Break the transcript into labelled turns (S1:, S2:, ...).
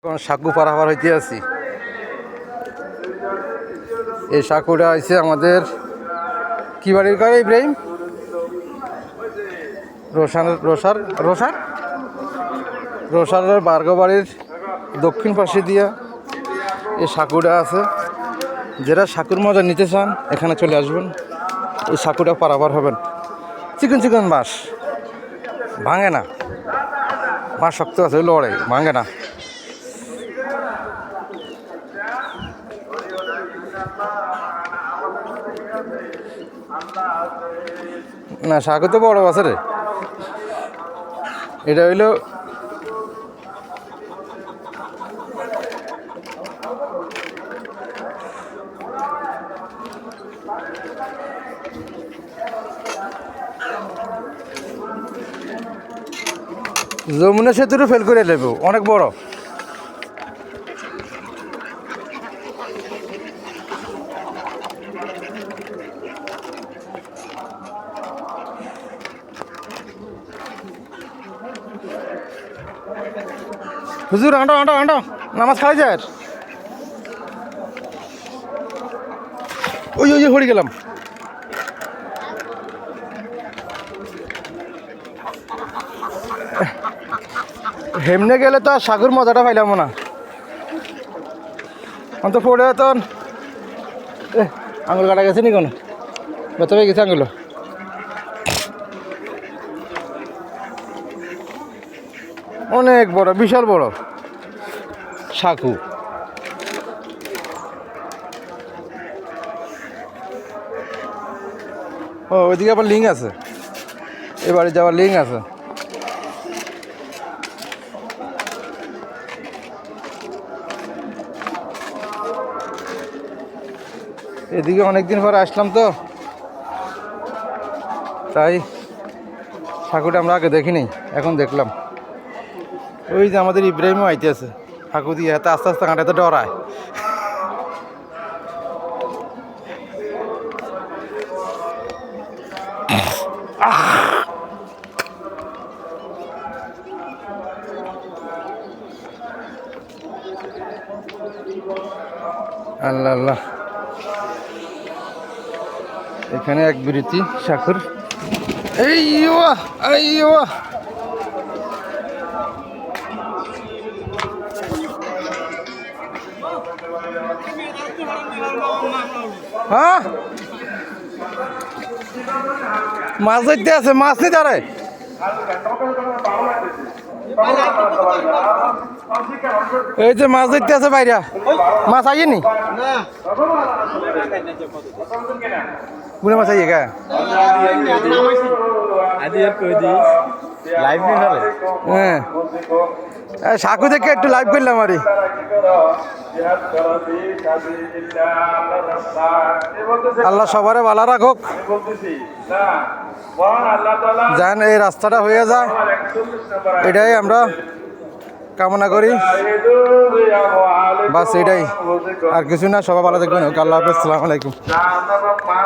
S1: এখন সাঁকু পারাপার হইতে আছি। এই সাঁকুটা হয়েছে আমাদের কি বাড়ির করে ইব্রাহিম রোশানের বার্গ বাড়ির দক্ষিণ পাশে দিয়া এই সাঁকুটা আছে। যারা সাঁকুর মজা নিতে চান এখানে চলে আসবেন, এই সাঁকুটা পারাপার হবেন। চিকন চিকন বাঁশ, ভাঙে না, বাঁশ শক্ত আছে, লড়ে ভাঙে না। না সাঁকু তো বড় আছে রে, এটা হইল যমুনা সেতুরও ফেল করে নেব, অনেক বড়। হুজুর হাঁটো হাঁটো হাঁটো, নামাজ খাওয়া যায়। ওই ওই হয়ে গেলাম। হেমনে গেলে তো আর সাগর মজাটা পাইলাম না, অন্ত পড়ে তো আঙুল কাটা গেছে নি কোনো, ব্যথা পেয়ে গেছে আঙুল। অনেক বড়, বিশাল বড় সাঁকু। ও ওইদিকে আবার লিঙ্ক আছে, এবারে যাওয়ার লিঙ্ক আছে। এদিকে অনেকদিন পরে আসলাম তো, তাই সাঁকুটা আমরা আগে দেখিনি, এখন দেখলাম। ওই যে আমাদের ইব্রাহিমও আইতে আছে সাঁকু দিয়ে, এত আস্তে আস্তে হাঁটাতে ডরায়। আল্লাহ আল্লাহ, এখানে এক বিরতি সাঁকুর। এই হ্যাঁ, মাছ ধরতে আছে, মাছ নিতে আরে। এই যে মাছ ধরতে আছে বাইরা, মাছ আইনি পুনে মাছ আইয়ে গা। হ্যাঁ, সাঁকু থেকে একটু লাইভ করলাম আরে। আল্লাহ সবারে ভালো রাখুক, যেন এই রাস্তাটা হয়ে যায়, এটাই আমরা কামনা করি। বাস এটাই, আর কিছু না। সবাই ভালো থাকবেন। আল্লাহ হাফেজ, আসসালামু আলাইকুম।